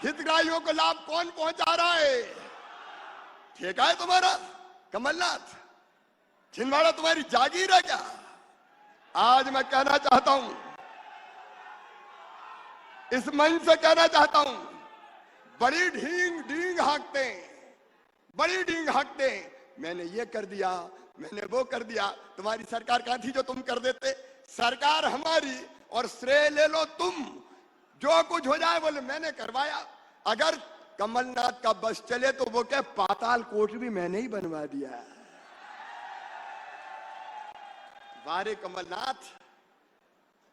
हितग्राहियों को लाभ कौन पहुंचा रहा है? ठेका है तुम्हारा कमलनाथ? छिंदवाड़ा तुम्हारी जागीर है क्या? आज मैं कहना चाहता हूं, इस मंच से कहना चाहता हूं, बड़ी ढींग हाँकते, बड़ी ढींग हाँकते, मैंने ये कर दिया, मैंने वो कर दिया। तुम्हारी सरकार कहां थी जो तुम कर देते? सरकार हमारी और श्रेय ले लो तुम। जो कुछ हो जाए बोले मैंने करवाया। अगर कमलनाथ का बस चले तो वो क्या, पाताल कोट भी मैंने ही बनवा दिया। वारे कमलनाथ,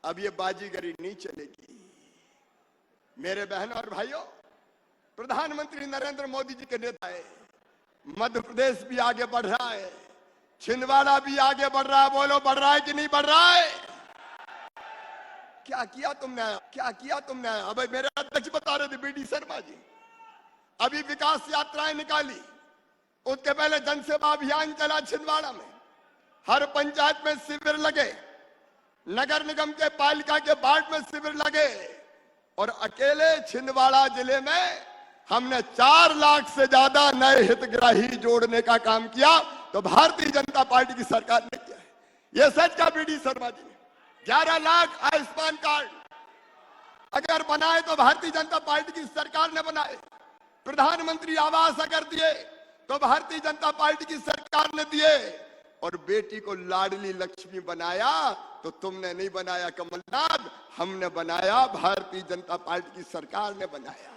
अब ये बाजीगरी नहीं चलेगी। मेरे बहनों और भाइयों, प्रधानमंत्री नरेंद्र मोदी जी के नेता है, मध्य प्रदेश भी आगे बढ़ रहा है, छिंदवाड़ा भी आगे बढ़ रहा है। बोलो बढ़ रहा है कि नहीं बढ़ रहा है? क्या किया तुमने? क्या किया तुमने? अब मेरे अध्यक्ष बता रहे थे बीडी शर्मा जी, अभी विकास यात्राएं निकाली, उसके पहले जनसेवा अभियान चला छिंदवाड़ा में, हर पंचायत में शिविर लगे, नगर निगम के पालिका के वार्ड में शिविर लगे, और अकेले छिंदवाड़ा जिले में हमने 4 लाख से ज्यादा नए हितग्राही जोड़ने का काम किया। तो भारतीय जनता पार्टी की सरकार ने किया है। यह सच का बीडी शर्मा जी ने 11 लाख आयुष्मान कार्ड अगर बनाए तो भारतीय जनता पार्टी की सरकार ने बनाए। प्रधानमंत्री आवास अगर दिए तो भारतीय जनता पार्टी की सरकार ने दिए। और बेटी को लाडली लक्ष्मी बनाया तो तुमने नहीं बनाया कमलनाथ, हमने बनाया, भारतीय जनता पार्टी की सरकार ने बनाया।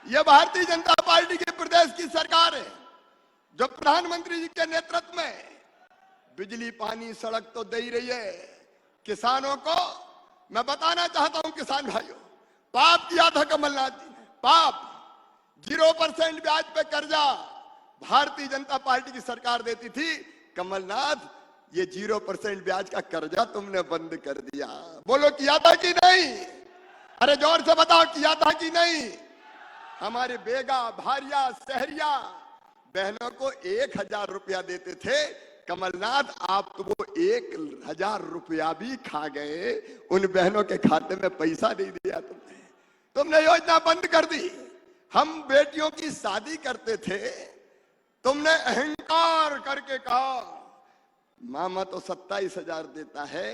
यह भारतीय जनता पार्टी की प्रदेश की सरकार है जो प्रधानमंत्री जी के नेतृत्व में बिजली पानी सड़क तो दे ही रही है। किसानों को मैं बताना चाहता हूं, किसान भाइयों, पाप किया था कमलनाथ जी ने, पाप। 0% ब्याज पे कर्जा भारतीय जनता पार्टी की सरकार देती थी। कमलनाथ, ये 0% ब्याज का कर्जा तुमने बंद कर दिया। बोलो किया था कि नहीं? अरे जोर से बताओ, किया था कि नहीं? हमारे बेगा भारिया सहरिया बहनों को 1000 रुपया देते थे। कमलनाथ, आप तो वो 1000 रुपया भी खा गए, उन बहनों के खाते में पैसा नहीं दिया तुमने योजना बंद कर दी। हम बेटियों की शादी करते थे, तुमने अहंकार करके कहा मामा तो 27,000 देता है,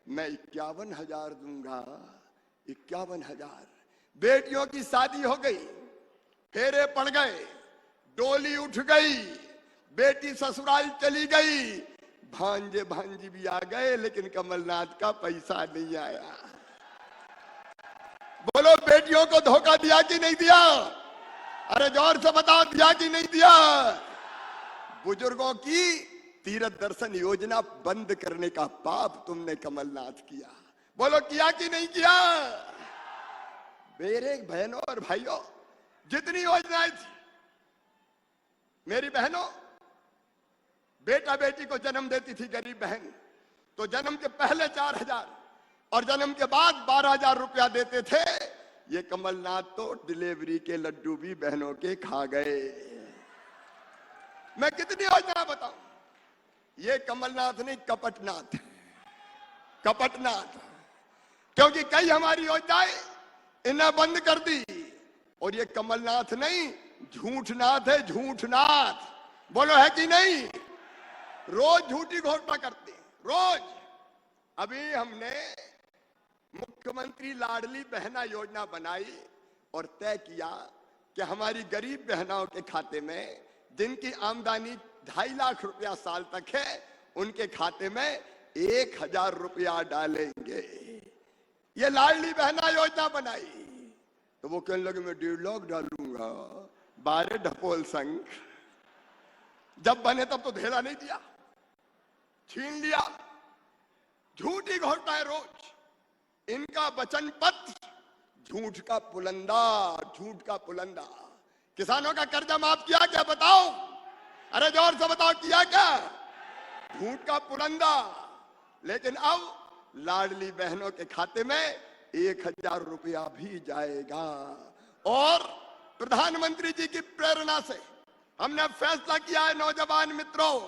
मैं 51,000 दूंगा। 51,000। बेटियों की शादी हो गई, फेरे पड़ गए, डोली उठ गई, बेटी ससुराल चली गई, भांजे भांजी भी आ गए, लेकिन कमलनाथ का पैसा नहीं आया। बोलो बेटियों को धोखा दिया कि नहीं दिया? अरे जोर से बताओ, दिया कि नहीं दिया? बुजुर्गों की तीर्थ दर्शन योजना बंद करने का पाप तुमने कमलनाथ किया। बोलो किया कि नहीं किया? मेरे बहनों और भाइयों, जितनी योजनाएं थी, मेरी बहनों, बेटा बेटी को जन्म देती थी गरीब बहन, तो जन्म के पहले 4,000 और जन्म के बाद 12,000 रुपया देते थे। ये कमलनाथ तो डिलीवरी के लड्डू भी बहनों के खा गए। मैं कितनी योजना बताऊं? ये कमलनाथ नहीं, कपटनाथ, कपटनाथ। क्योंकि कई हमारी योजनाएं इन्हें बंद कर दी, और ये कमलनाथ नहीं, झूठनाथ है, झूठनाथ। बोलो है कि नहीं? रोज झूठी घोषणा करते हैं, रोज। अभी हमने मुख्यमंत्री लाडली बहना योजना बनाई और तय किया कि हमारी गरीब बहनों के खाते में, जिनकी आमदनी 2.5 लाख रुपया साल तक है, उनके खाते में 1,000 रुपया डालेंगे। ये लाडली बहना योजना बनाई तो वो कहने लगे मैं 1.5 लाख डालूंगा। 12 ढपोल संघ जब बने तब तो धेला नहीं दिया, छीन लिया। झूठी घोषणा है रोज, इनका वचन पत्र झूठ का पुलंदा, झूठ का पुलंदा। किसानों का कर्जा माफ किया क्या? बताओ, अरे जोर से बताओ, किया क्या? झूठ का पुलंदा। लेकिन अब लाडली बहनों के खाते में 1,000 रुपया भी जाएगा। और प्रधानमंत्री जी की प्रेरणा से हमने फैसला किया है, नौजवान मित्रों,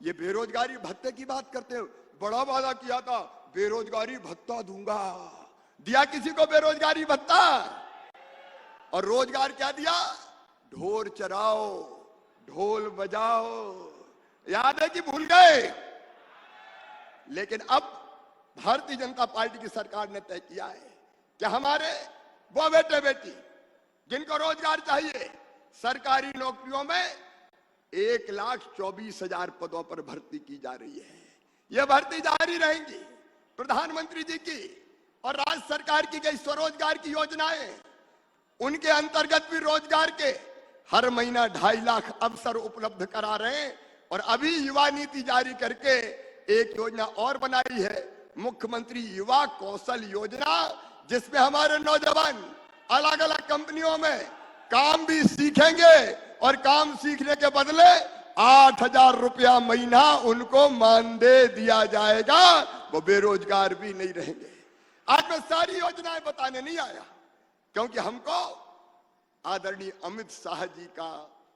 ये बेरोजगारी भत्ते की बात करते हो, बड़ा वादा किया था बेरोजगारी भत्ता दूंगा, दिया किसी को बेरोजगारी भत्ता, और रोजगार क्या दिया? ढोर चराओ, ढोल बजाओ। याद है कि भूल गए? लेकिन अब भारतीय जनता पार्टी की सरकार ने तय किया है कि हमारे वो बेटे बेटी जिनको रोजगार चाहिए, सरकारी नौकरियों में 1,24,000 पदों पर भर्ती की जा रही है। यह भर्ती जारी रहेंगी। प्रधानमंत्री जी की और राज्य सरकार की कई स्वरोजगार की योजनाएं, उनके अंतर्गत भी रोजगार के हर महीना 2.5 लाख अवसर उपलब्ध करा रहे हैं। और अभी युवा नीति जारी करके एक योजना और बनाई है, मुख्यमंत्री युवा कौशल योजना, जिसमें हमारे नौजवान अलग अलग कंपनियों में काम भी सीखेंगे और काम सीखने के बदले 8,000 रुपया महीना उनको मानदेय दिया जाएगा। वो बेरोजगार भी नहीं रहेंगे। आज मैं सारी योजनाएं बताने नहीं आया, क्योंकि हमको आदरणीय अमित शाह जी का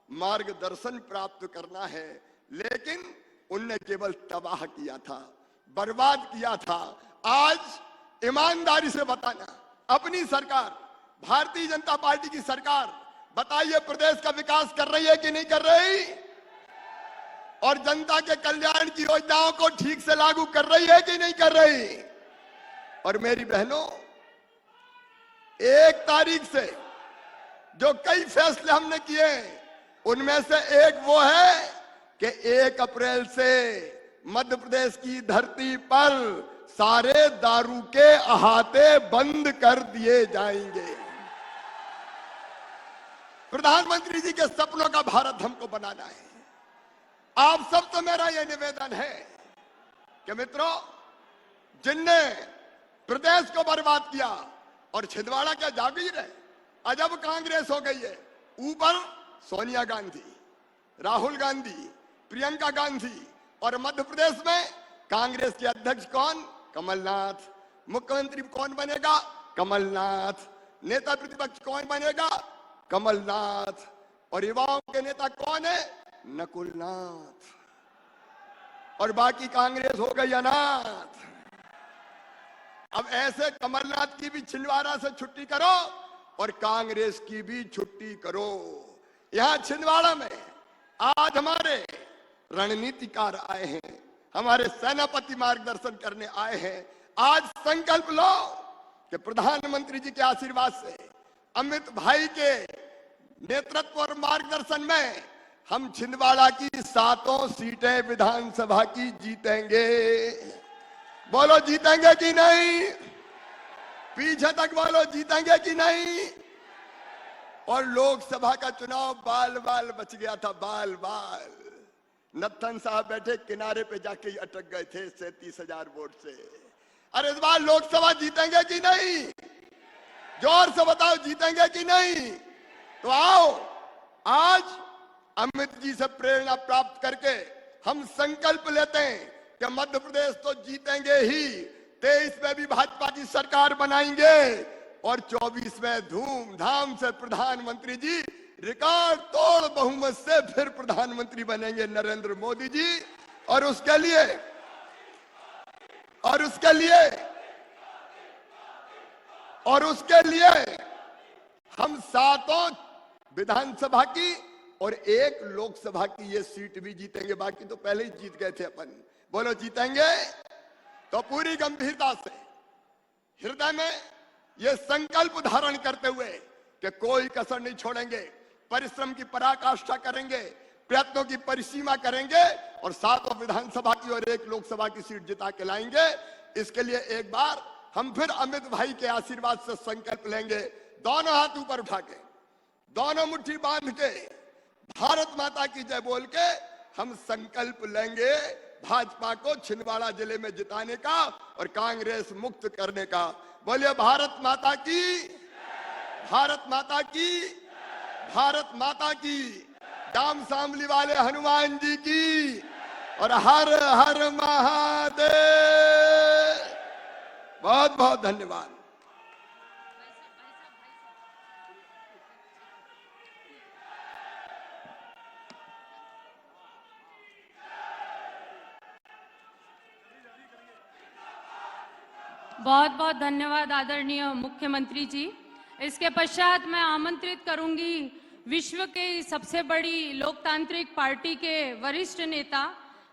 मार्गदर्शन प्राप्त करना है। लेकिन उनने केवल तबाह किया था, बर्बाद किया था। आज ईमानदारी से बताना, अपनी सरकार भारतीय जनता पार्टी की सरकार, बताइए प्रदेश का विकास कर रही है कि नहीं कर रही? और जनता के कल्याण की योजनाओं को ठीक से लागू कर रही है कि नहीं कर रही? और मेरी बहनों, 1 तारीख से जो कई फैसले हमने किए, उनमें से एक वो है कि 1 अप्रैल से मध्य प्रदेश की धरती पर सारे दारू के अहाते बंद कर दिए जाएंगे। प्रधानमंत्री जी के सपनों का भारत हमको बनाना है। आप सब तो मेरा यह निवेदन है कि मित्रों, जिनने प्रदेश को बर्बाद किया, और छिंदवाड़ा क्या जागीर है, अजब कांग्रेस हो गई है। ऊपर सोनिया गांधी, राहुल गांधी, प्रियंका गांधी, और मध्य प्रदेश में कांग्रेस के अध्यक्ष कौन? कमलनाथ। मुख्यमंत्री कौन बनेगा? कमलनाथ। नेता प्रतिपक्ष कौन बनेगा? कमलनाथ। और युवाओं के नेता कौन है? नकुलनाथ। और बाकी कांग्रेस हो गई अनाथ। अब ऐसे कमलनाथ की भी छिंदवाड़ा से छुट्टी करो और कांग्रेस की भी छुट्टी करो। यहां छिंदवाड़ा में आज हमारे रणनीतिकार आए हैं, हमारे सेनापति मार्गदर्शन करने आए हैं। आज संकल्प लो कि प्रधानमंत्री जी के आशीर्वाद से, अमित भाई के नेतृत्व और मार्गदर्शन में हम छिंदवाड़ा की 7 सीटें विधानसभा की जीतेंगे। बोलो जीतेंगे कि नहीं? पीछे तक बोलो, जीतेंगे कि नहीं? और लोकसभा का चुनाव बाल बाल बच गया था, बाल बाल। नत्थन साहब बैठे किनारे पे जाके ही अटक गए थे 37,000 वोट से। अरे इस बार लोकसभा जीतेंगे कि नहीं? जोर से बताओ, जीतेंगे कि नहीं? तो आओ, आज अमित जी से प्रेरणा प्राप्त करके हम संकल्प लेते हैं कि मध्य प्रदेश तो जीतेंगे ही, 23 में भी भाजपा की सरकार बनाएंगे, और 24 में धूमधाम से प्रधानमंत्री जी रिकॉर्ड तोड़ बहुमत से फिर प्रधानमंत्री बनेंगे, नरेंद्र मोदी जी। और उसके लिए हम 7 विधानसभा की और 1 लोकसभा की ये सीट भी जीतेंगे। बाकी तो पहले ही जीत गए थे अपन। बोलो जीतेंगे? तो पूरी गंभीरता से हृदय में ये संकल्प धारण करते हुए कि कोई कसर नहीं छोड़ेंगे, परिश्रम की पराकाष्ठा करेंगे, प्रयत्नों की परिसीमा करेंगे, और 7 विधानसभा की और 1 लोकसभा की सीट जिता के लाएंगे। इसके लिए एक बार हम फिर अमित भाई के आशीर्वाद से संकल्प लेंगे। दोनों हाथ ऊपर उठा के, दोनों मुट्ठी बांध के, भारत माता की जय बोल के हम संकल्प लेंगे भाजपा को छिंदवाड़ा जिले में जिताने का और कांग्रेस मुक्त करने का। बोलिए भारत माता की, भारत माता की, भारत माता की। डाम शामली वाले हनुमान जी की, और हर हर महादेव। बहुत बहुत धन्यवाद। बहुत बहुत धन्यवाद आदरणीय मुख्यमंत्री जी। इसके पश्चात मैं आमंत्रित करूंगी विश्व के सबसे बड़ी लोकतांत्रिक पार्टी के वरिष्ठ नेता,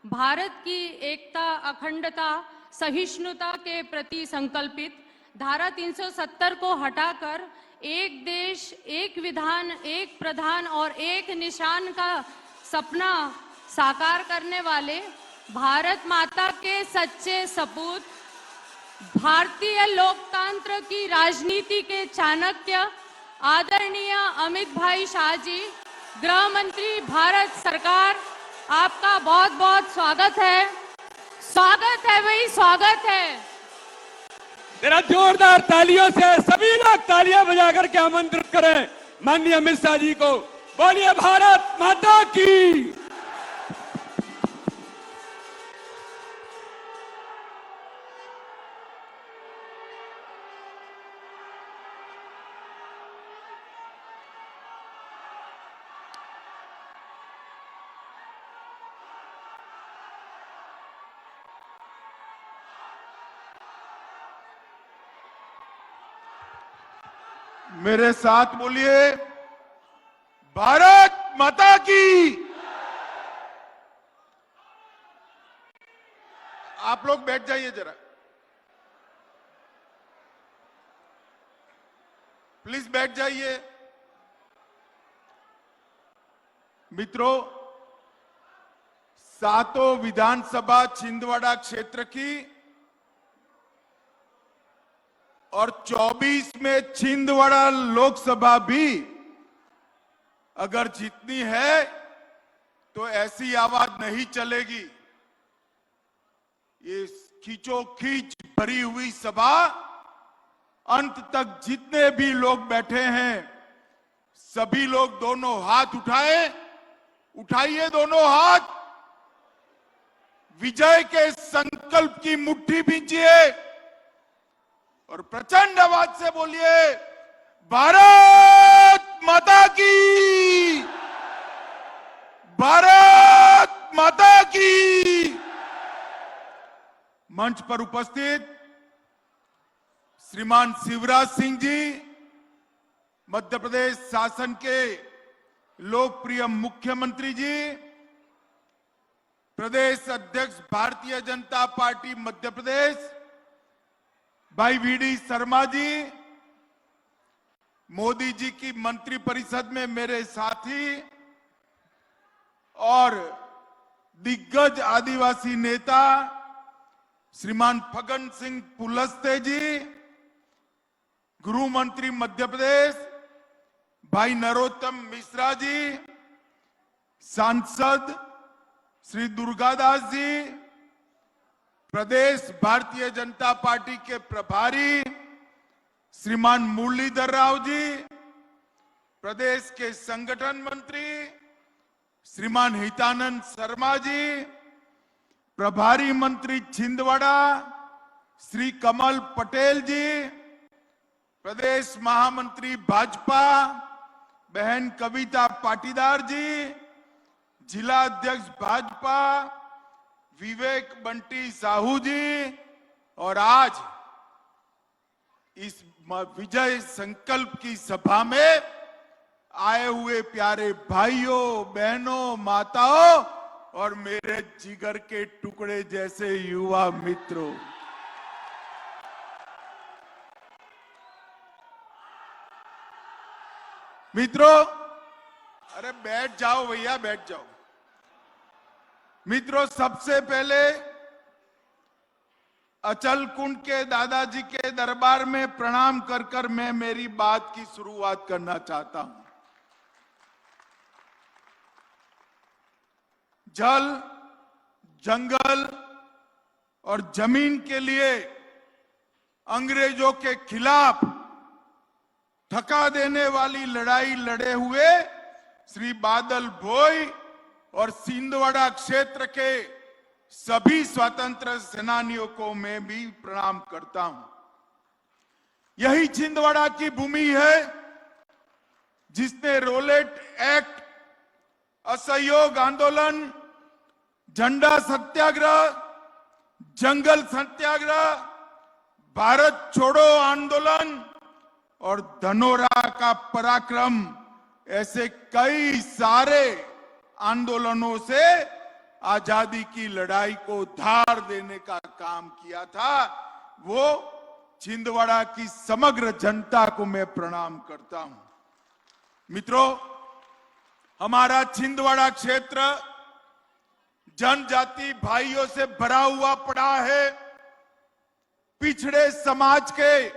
भारत की एकता, अखंडता, सहिष्णुता के प्रति संकल्पित, धारा 370 को हटाकर एक देश, एक विधान, एक प्रधान और एक निशान का सपना साकार करने वाले, भारत माता के सच्चे सपूत, भारतीय लोकतंत्र की राजनीति के चाणक्य, आदरणीय अमित भाई शाह जी, गृह मंत्री भारत सरकार, आपका बहुत बहुत स्वागत है। स्वागत है भाई, स्वागत है। जरा जोरदार तालियों से सभी लोग तालियां बजाकर के आमंत्रित करें माननीय अमित शाह जी को। बोलिए भारत माता की। मेरे साथ बोलिए, भारत माता की। आप लोग बैठ जाइए जरा, प्लीज बैठ जाइए। मित्रों, सातों विधानसभा छिंदवाड़ा क्षेत्र की और 24 में छिंदवाड़ा लोकसभा भी अगर जीतनी है तो ऐसी आवाज नहीं चलेगी। ये खींचोखींच भरी हुई सभा, अंत तक जितने भी लोग बैठे हैं सभी लोग दोनों हाथ उठाइए दोनों हाथ, विजय के संकल्प की मुट्ठी भींचिए और प्रचंड आवाज से बोलिए, भारत माता की, भारत माता की। मंच पर उपस्थित श्रीमान शिवराज सिंह जी, मध्य प्रदेश शासन के लोकप्रिय मुख्यमंत्री जी, प्रदेश अध्यक्ष भारतीय जनता पार्टी मध्य प्रदेश भाई वीडी शर्मा जी, मोदी जी की मंत्रिपरिषद में मेरे साथी और दिग्गज आदिवासी नेता श्रीमान फग्गन सिंह कुलस्ते जी, गृह मंत्री मध्य प्रदेश भाई नरोत्तम मिश्रा जी, सांसद श्री दुर्गादास जी, प्रदेश भारतीय जनता पार्टी के प्रभारी श्रीमान मुरलीधर राव जी, प्रदेश के संगठन मंत्री श्रीमान हितानंद शर्मा जी, प्रभारी मंत्री छिंदवाड़ा श्री कमल पटेल जी, प्रदेश महामंत्री भाजपा बहन कविता पाटीदार जी, जिला अध्यक्ष भाजपा विवेक बंटी साहू जी, और आज इस विजय संकल्प की सभा में आए हुए प्यारे भाइयों, बहनों, माताओं और मेरे जिगर के टुकड़े जैसे युवा मित्रों, अरे बैठ जाओ भैया, बैठ जाओ। मित्रों, सबसे पहले अचल कुंड के दादाजी के दरबार में प्रणाम कर कर मैं मेरी बात की शुरुआत करना चाहता हूं। जल, जंगल और जमीन के लिए अंग्रेजों के खिलाफ थका देने वाली लड़ाई लड़े हुए श्री बादल भोई और छिंदवाड़ा क्षेत्र के सभी स्वतंत्र सेनानियों को मैं भी प्रणाम करता हूं। यही छिंदवाड़ा की भूमि है जिसने रोलेट एक्ट, असहयोग आंदोलन, झंडा सत्याग्रह, जंगल सत्याग्रह, भारत छोड़ो आंदोलन और धनोरा का पराक्रम, ऐसे कई सारे आंदोलनों से आजादी की लड़ाई को धार देने का काम किया था। वो छिंदवाड़ा की समग्र जनता को मैं प्रणाम करता हूं। मित्रों, हमारा छिंदवाड़ा क्षेत्र जनजाति भाइयों से भरा हुआ पड़ा है। पिछड़े समाज के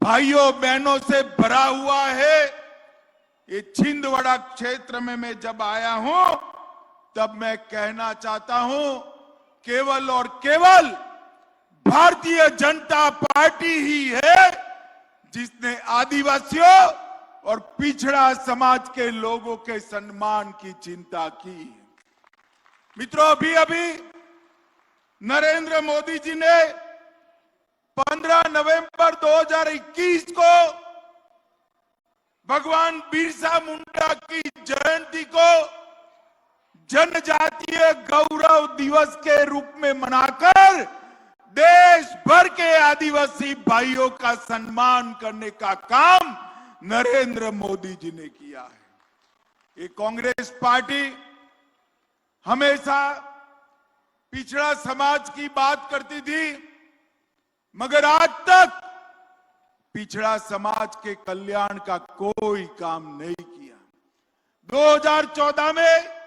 भाइयों बहनों से भरा हुआ है। ये छिंदवाड़ा क्षेत्र में मैं जब आया हूं तब मैं कहना चाहता हूं, केवल और केवल भारतीय जनता पार्टी ही है जिसने आदिवासियों और पिछड़ा समाज के लोगों के सम्मान की चिंता की। मित्रों, अभी अभी नरेंद्र मोदी जी ने 15 नवंबर 2021 को भगवान बिरसा मुंडा की जयंती को जनजातीय गौरव दिवस के रूप में मनाकर देश भर के आदिवासी भाइयों का सम्मान करने का काम नरेंद्र मोदी जी ने किया है। ये कांग्रेस पार्टी हमेशा पिछड़ा समाज की बात करती थी, मगर आज तक पिछड़ा समाज के कल्याण का कोई काम नहीं किया। 2014 में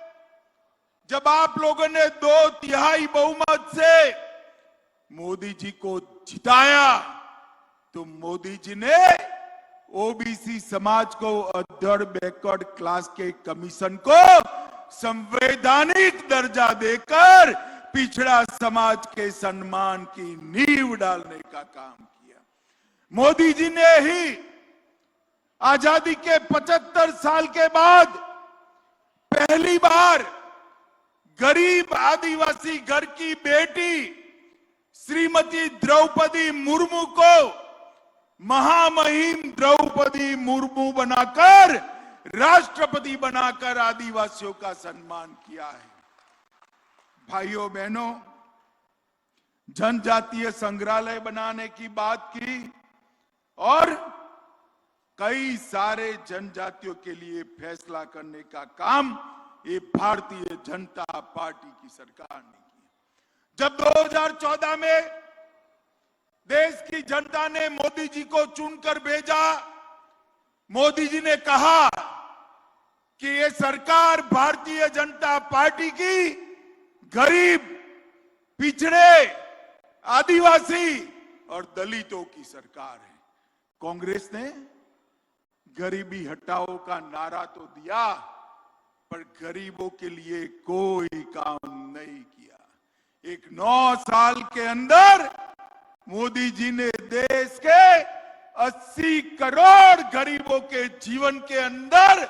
जब आप लोगों ने 2/3 बहुमत से मोदी जी को जिताया तो मोदी जी ने ओबीसी समाज को अदर बैकवर्ड क्लास के कमीशन को संवैधानिक दर्जा देकर पिछड़ा समाज के सम्मान की नींव डालने का काम किया। मोदी जी ने ही आजादी के 75 साल के बाद पहली बार गरीब आदिवासी घर की बेटी श्रीमती द्रौपदी मुर्मू को महामहिम द्रौपदी मुर्मू बनाकर राष्ट्रपति बनाकर आदिवासियों का सम्मान किया है। भाइयों बहनों, जनजातीय संग्रहालय बनाने की बात की और कई सारे जनजातियों के लिए फैसला करने का काम ये भारतीय जनता पार्टी की सरकार ने किया। जब 2014 में देश की जनता ने मोदी जी को चुनकर भेजा, मोदी जी ने कहा कि ये सरकार भारतीय जनता पार्टी की गरीब, पिछड़े, आदिवासी और दलितों की सरकार है। कांग्रेस ने गरीबी हटाओ का नारा तो दिया, पर गरीबों के लिए कोई काम नहीं किया। एक 9 साल के अंदर मोदी जी ने देश के 80 करोड़ गरीबों के जीवन के अंदर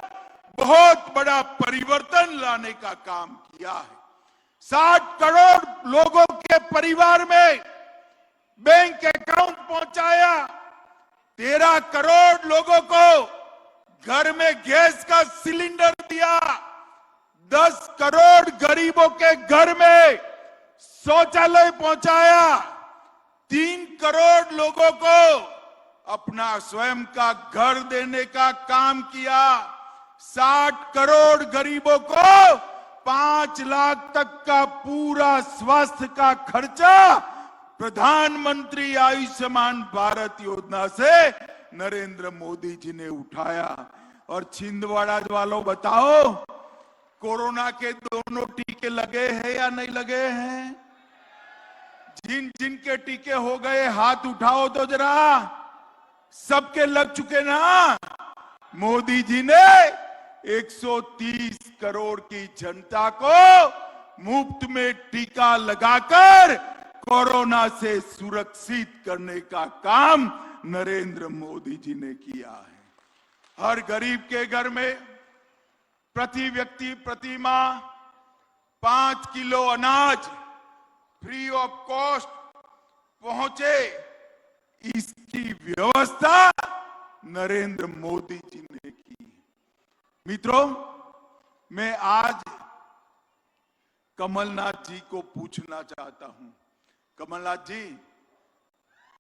बहुत बड़ा परिवर्तन लाने का काम किया है। 60 करोड़ लोगों के परिवार में बैंक अकाउंट पहुंचाया। 13 करोड़ लोगों को घर में गैस का सिलेंडर दिया। 10 करोड़ गरीबों के घर में शौचालय पहुंचाया। 3 करोड़ लोगों को अपना स्वयं का घर देने का काम किया। 60 करोड़ गरीबों को 5 लाख तक का पूरा स्वास्थ्य का खर्चा प्रधानमंत्री आयुष्मान भारत योजना से नरेंद्र मोदी जी ने उठाया। और छिंदवाड़ा वालों बताओ, कोरोना के दोनों टीके लगे हैं या नहीं लगे हैं? जिन जिन के टीके हो गए हाथ उठाओ तो जरा। सबके लग चुके ना? मोदी जी ने 130 करोड़ की जनता को मुफ्त में टीका लगाकर कोरोना से सुरक्षित करने का काम नरेंद्र मोदी जी ने किया है। हर गरीब के घर में प्रति व्यक्ति प्रति माह 5 किलो अनाज फ्री ऑफ कॉस्ट पहुंचे, इसकी व्यवस्था नरेंद्र मोदी जी ने की। मित्रों, मैं आज कमलनाथ जी को पूछना चाहता हूं, कमलनाथ जी,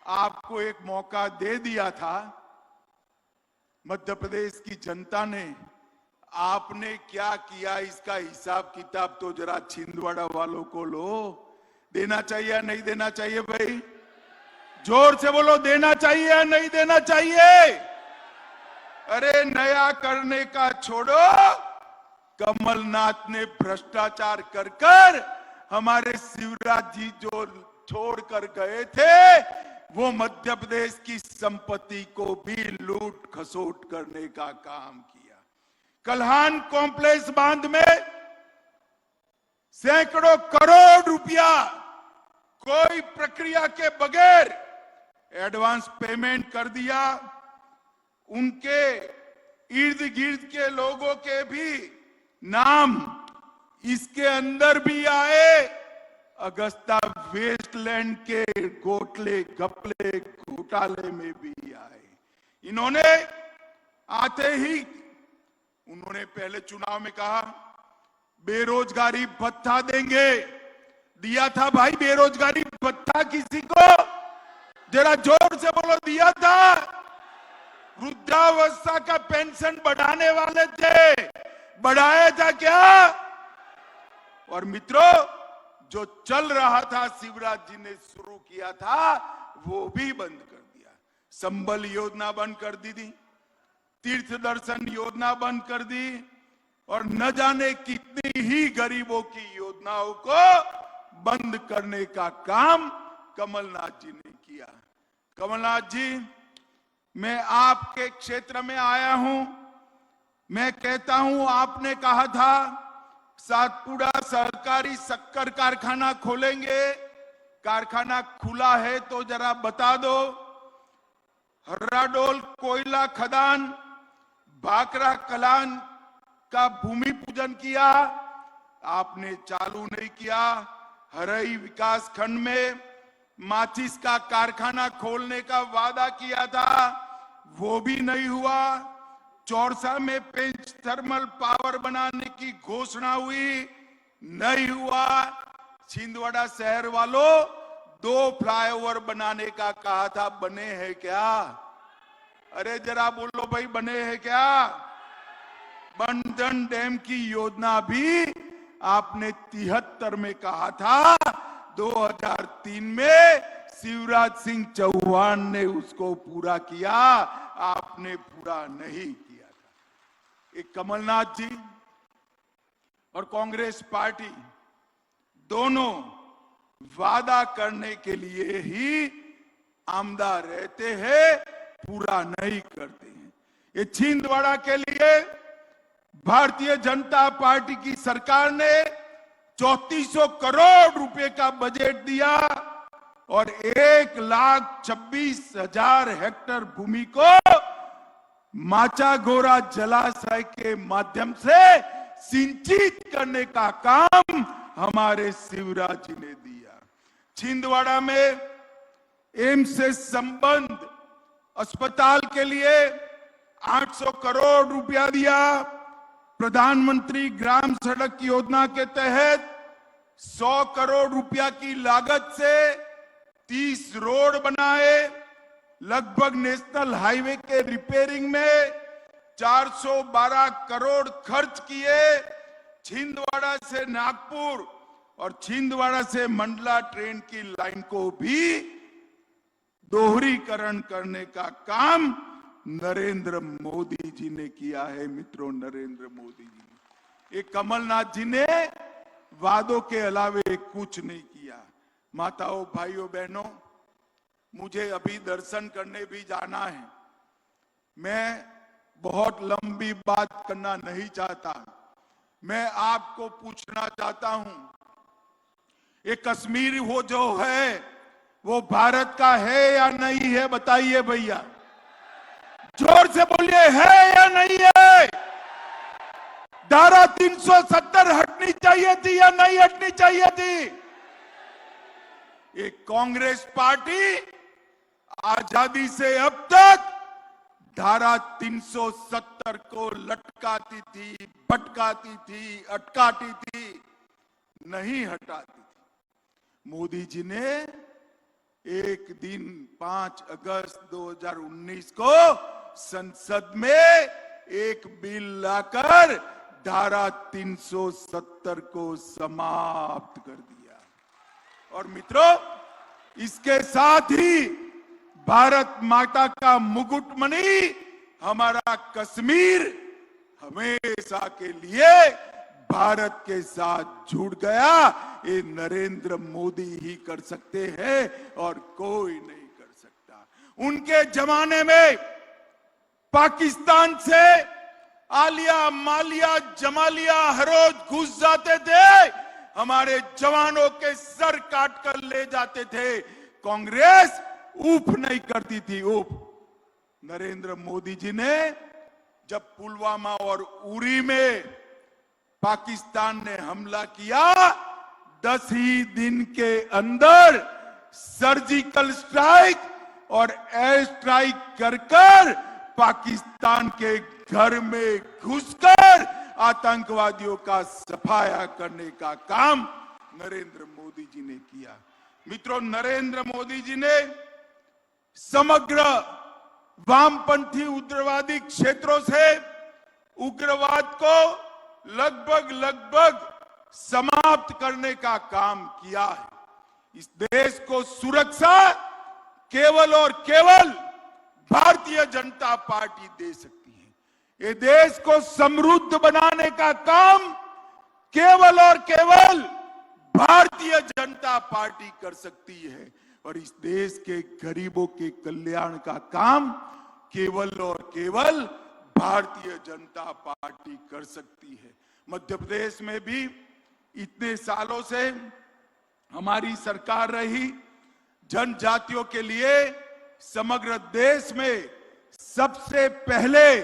आपको एक मौका दे दिया था। मध्य प्रदेश की जनता ने आपने क्या किया इसका हिसाब किताब तो जरा छिंदवाड़ा वालों को लो। देना चाहिए या नहीं देना चाहिए भाई? जोर से बोलो, देना चाहिए या नहीं देना चाहिए? अरे नया करने का छोड़ो, कमलनाथ ने भ्रष्टाचार कर कर हमारे शिवराज जी जो छोड़कर गए थे, वो मध्य प्रदेश की संपत्ति को भी लूट खसोट करने का काम किया। कल्हान कॉम्प्लेक्स बांध में सैकड़ों करोड़ रुपया कोई प्रक्रिया के बगैर एडवांस पेमेंट कर दिया। उनके इर्द गिर्द के लोगों के भी नाम इसके अंदर भी आए। अगस्ता वेस्टलैंड के गोटले घपले घोटाले में भी आए। इन्होंने आते ही उन्होंने पहले चुनाव में कहा बेरोजगारी भत्ता देंगे। दिया था भाई बेरोजगारी भत्ता किसी को? जरा जोर से बोलो, दिया था? वृद्धावस्था का पेंशन बढ़ाने वाले थे, बढ़ाया था क्या? और मित्रों, जो चल रहा था शिवराज जी ने शुरू किया था वो भी बंद कर दिया। संबल योजना बंद कर दी थी, तीर्थ दर्शन योजना बंद कर दी, और न जाने कितनी ही गरीबों की योजनाओं को बंद करने का काम कमलनाथ जी ने किया। कमलनाथ जी, मैं आपके क्षेत्र में आया हूं। मैं कहता हूं, आपने कहा था सातपुड़ा सहकारी शक्कर कारखाना खोलेंगे। कारखाना खुला है तो जरा बता दो। हर्राडोल कोयला खदान, भाखड़ा कलान का भूमि पूजन किया, आपने चालू नहीं किया। हरई विकास खंड में माचिस का कारखाना खोलने का वादा किया था, वो भी नहीं हुआ। चौरसा में पेंच थर्मल पावर बनाने की घोषणा हुई, नहीं हुआ। छिंदवाड़ा शहर वालों 2 फ्लाईओवर बनाने का कहा था, बने हैं क्या? अरे जरा बोलो भाई, बने हैं क्या? बंधन डैम की योजना भी आपने 73 में कहा था, 2003 में शिवराज सिंह चौहान ने उसको पूरा किया, आपने पूरा नहीं किया था। एक कमलनाथ जी और कांग्रेस पार्टी दोनों वादा करने के लिए ही आमदा रहते हैं, पूरा नहीं करते हैं। ये छिंदवाड़ा के लिए भारतीय जनता पार्टी की सरकार ने 3400 करोड़ रुपए का बजट दिया और 1,26,000 हेक्टेयर भूमि को माचागोरा जलाशय के माध्यम से सिंचित करने का काम हमारे शिवराज जी ने दिया। छिंदवाड़ा में एम्स से संबंध अस्पताल के लिए 800 करोड़ रुपया दिया। प्रधानमंत्री ग्राम सड़क योजना के तहत 100 करोड़ रुपया की लागत से 30 रोड बनाए। लगभग नेशनल हाईवे के रिपेयरिंग में 412 करोड़ खर्च किए। छिंदवाड़ा से नागपुर और छिंदवाड़ा से मंडला ट्रेन की लाइन को भी दोहरीकरण करने का काम नरेंद्र मोदी जी ने किया है। मित्रों, नरेंद्र मोदी जी ने, एक कमलनाथ जी ने वादों के अलावे कुछ नहीं किया। माताओं, भाइयों, बहनों, मुझे अभी दर्शन करने भी जाना है। मैं बहुत लंबी बात करना नहीं चाहता। मैं आपको पूछना चाहता हूं, ये कश्मीर वो जो है वो भारत का है या नहीं है? बताइए भैया, जोर से बोलिए, है या नहीं है? धारा 370 हटनी चाहिए थी या नहीं हटनी चाहिए थी? एक कांग्रेस पार्टी आजादी से अब तक धारा 370 को लटकाती थी, भटकाती थी, अटकाती थी, नहीं हटाती थी। मोदी जी ने एक दिन 5 अगस्त 2019 को संसद में एक बिल लाकर धारा 370 को समाप्त कर दिया। और मित्रों, इसके साथ ही भारत माता का मुकुटमणि हमारा कश्मीर हमेशा के लिए भारत के साथ जुड़ गया। ये नरेंद्र मोदी ही कर सकते हैं और कोई नहीं कर सकता। उनके जमाने में पाकिस्तान से आलिया, मालिया, जमालिया हर रोज घुस जाते थे, हमारे जवानों के सर काट कर ले जाते थे। कांग्रेस ऊफ नहीं करती थी, ऊफ। नरेंद्र मोदी जी ने जब पुलवामा और उरी में पाकिस्तान ने हमला किया, 10 ही दिन के अंदर सर्जिकल स्ट्राइक और एयर स्ट्राइक कर पाकिस्तान के घर में घुसकर आतंकवादियों का सफाया करने का काम नरेंद्र मोदी जी ने किया। मित्रों, नरेंद्र मोदी जी ने समग्र वामपंथी उग्रवादी क्षेत्रों से उग्रवाद को लगभग समाप्त करने का काम किया है। इस देश को सुरक्षा केवल और केवल भारतीय जनता पार्टी दे सकती है। ये देश को समृद्ध बनाने का काम केवल और केवल भारतीय जनता पार्टी कर सकती है। और इस देश के गरीबों के कल्याण का काम केवल और केवल भारतीय जनता पार्टी कर सकती है। मध्य प्रदेश में भी इतने सालों से हमारी सरकार रही। जनजातियों के लिए समग्र देश में सबसे पहले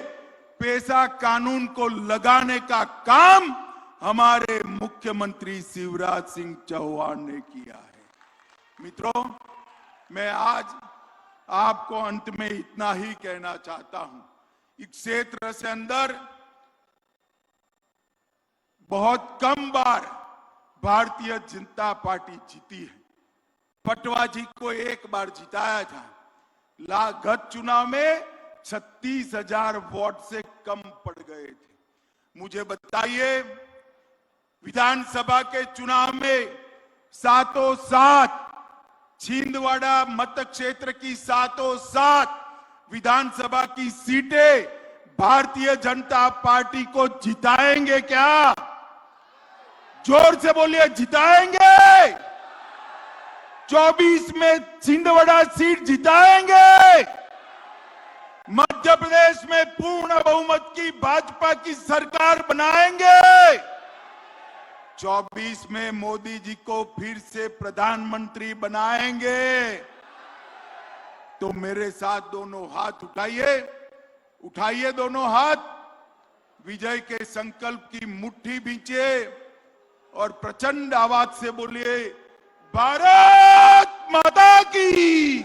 पेशा कानून को लगाने का काम हमारे मुख्यमंत्री शिवराज सिंह चौहान ने किया है। मित्रों, मैं आज आपको अंत में इतना ही कहना चाहता हूं। इस क्षेत्र से अंदर बहुत कम बार भारतीय जनता पार्टी जीती है। पटवा जी को एक बार जिताया था। गत चुनाव में 36,000 वोट से कम पड़ गए थे। मुझे बताइए, विधानसभा के चुनाव में 7 छिंदवाड़ा मत क्षेत्र की 7 विधानसभा की सीटें भारतीय जनता पार्टी को जिताएंगे क्या? जोर से बोलिए, जिताएंगे। 24 में छिंदवाड़ा सीट जिताएंगे। मध्य प्रदेश में पूर्ण बहुमत की भाजपा की सरकार बनाएंगे। 24 में मोदी जी को फिर से प्रधानमंत्री बनाएंगे। तो मेरे साथ दोनों हाथ उठाइए दोनों हाथ। विजय के संकल्प की मुट्ठी भींचे और प्रचंड आवाज से बोलिए, भारत माता की,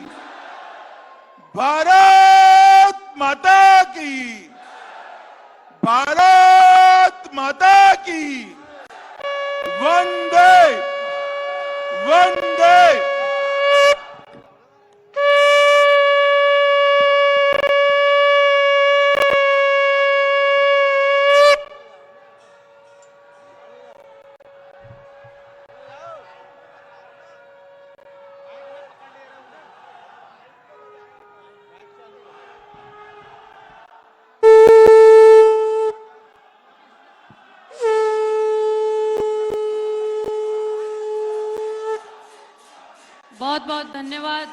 भारत माता की, भारत माता की। वंदे वंदे। बहुत बहुत धन्यवाद।